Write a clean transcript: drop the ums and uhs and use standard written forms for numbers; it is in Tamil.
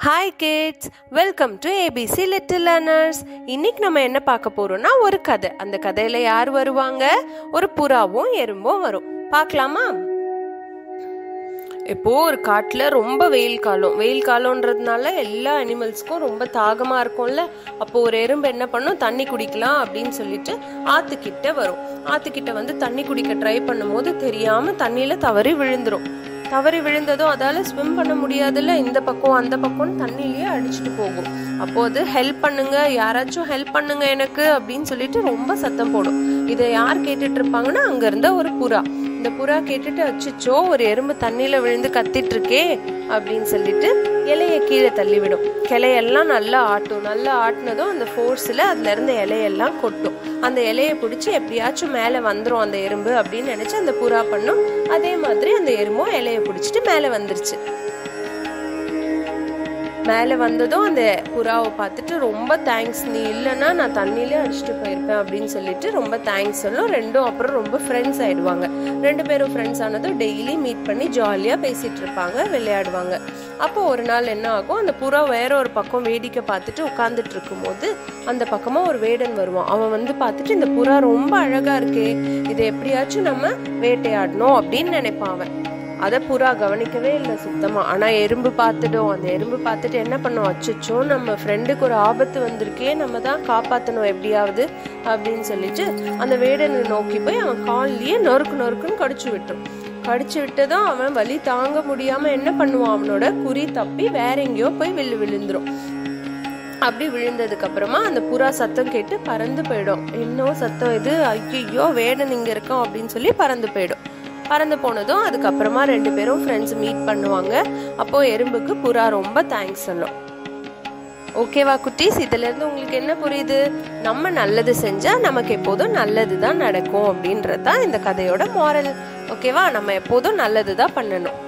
Hi kids, welcome to ABC Little Learners. இன்னைக்கு நம்ம என்ன பார்க்க போறோம்னா ஒரு கதை. அந்த கதையில யார் வருவாங்க? ஒரு புறாவும் எறும்பும் வரும். பார்க்கலாமா? இப்போ ஒரு காட்டுல ரொம்ப வெயில் காலம்ன்றதுனால எல்லா அனிமல்ஸ்க்கும் ரொம்ப தாகமா இருக்கும்ல. அப்போ ஒரு எறும்பு என்ன பண்ணும், தண்ணி குடிக்கலாம் அப்படின்னு சொல்லிட்டு ஆத்துக்கிட்ட வரும். ஆத்துக்கிட்ட வந்து தண்ணி குடிக்க ட்ரை பண்ணும்போது தெரியாம தண்ணியில தவறி விழுந்ததும் அதால ஸ்விம் பண்ண முடியாதுல்ல, இந்த பக்கம் அந்த பக்கம் தண்ணிலேயே அடிச்சுட்டு போகும். அப்போ அது ஹெல்ப் பண்ணுங்க, யாராச்சும் ஹெல்ப் பண்ணுங்க எனக்கு அப்படின்னு சொல்லிட்டு ரொம்ப சத்தம் போடும். இதை யார் கேட்டுட்டு இருப்பாங்கன்னா அங்க இருந்த ஒரு புறா. இந்த புறா கேட்டுட்டு அச்சோ ஒரு எறும்பு தண்ணியில விழுந்து கத்திட்டு இருக்கே அப்படின்னு சொல்லிட்டு இலைய கீழே தள்ளி விடும். கிளையெல்லாம் நல்லா ஆட்டினதும் அந்த ஃபோர்ஸ்ல அதுல இருந்த இலையெல்லாம் கொட்டும். அந்த இலையை பிடிச்சி எப்படியாச்சும் மேலே வந்துடும் அந்த எறும்பு அப்படின்னு நினைச்சு அந்த புறா பண்ணும். அதே மாதிரி அந்த எறும்பும் இலையை பிடிச்சிட்டு மேலே வந்துருச்சு. மேலே வந்ததும் அந்த புறாவை பார்த்துட்டு ரொம்ப தேங்க்ஸ், நீ இல்லைன்னா நான் தண்ணியிலே அடிச்சுட்டு போயிருப்பேன் அப்படின்னு சொல்லிட்டு ரொம்ப தேங்க்ஸ் சொல்லும். ரெண்டும் அப்புறம் ரொம்ப ஃப்ரெண்ட்ஸ் ஆயிடுவாங்க. ரெண்டு பேரும் ஃப்ரெண்ட்ஸ் ஆனதும் டெய்லி மீட் பண்ணி ஜாலியாக பேசிட்டு இருப்பாங்க, விளையாடுவாங்க. அப்போ ஒரு நாள் என்ன ஆகும், அந்த புறா வேற ஒரு பக்கம் வேடிக்கை பார்த்துட்டு உட்காந்துட்டு இருக்கும்போது அந்த பக்கமா ஒரு வேடன் வருவான். அவன் வந்து பார்த்துட்டு இந்த புறா ரொம்ப அழகா இருக்கே, இதை எப்படியாச்சும் நம்ம வேட்டையாடணும் அப்படின்னு நினைப்பான் அவன். அதை புறா கவனிக்கவே இல்லை சுத்தமா. ஆனா எறும்பு பார்த்துடும். அந்த எறும்பு பார்த்துட்டு என்ன பண்ணும், அச்சோ நம்ம ஃப்ரெண்டுக்கு ஒரு ஆபத்து வந்திருக்கே, நம்ம தான் காப்பாற்றணும் எப்படியாவது அப்படின்னு சொல்லிட்டு அந்த வேடனை நோக்கி போய் அவன் கால்லயே நொறுக்குன்னு கடிச்சு விட்டதும் அவன் வலி தாங்க முடியாம என்ன பண்ணுவான், அவனோட குறி தப்பி வேற எங்கேயோ போய் விழுந்துரும். அப்படி விழுந்ததுக்கு அப்புறமா அந்த புறா சத்தம் கேட்டு பறந்து போயிடும். இன்னும் சத்தம் இது, ஐயோ வேடன் இங்க இருக்கான் அப்படின்னு சொல்லி பறந்து போனதும் அதுக்கப்புறமா ரெண்டு பேரும் ஃப்ரெண்ட்ஸ் மீட் பண்ணுவாங்க. அப்போ எறும்புக்கு புறா ரொம்ப தேங்க்ஸ் சொல்லும். ஓகேவா குட்டீஸ், இதுல இருந்து உங்களுக்கு என்ன புரியுது? நம்ம நல்லது செஞ்சா நமக்கு எப்போதும் நல்லதுதான் நடக்கும் அப்படின்றதுதான் இந்த கதையோட மாரல். ஓகேவா, நம்ம எப்போதும் நல்லதுதான் பண்ணணும்.